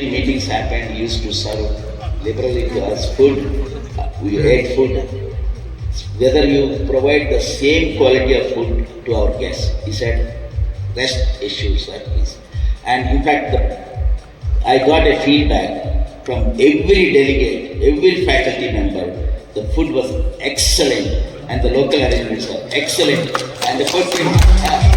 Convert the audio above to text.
meetings happened, he used to serve liberally to us food. We ate food. Whether you provide the same quality of food to our guests, he said, rest assured, sir, please. And in fact, I got a feedback from every delegate, every faculty member. The food was excellent and the local arrangements were excellent and the food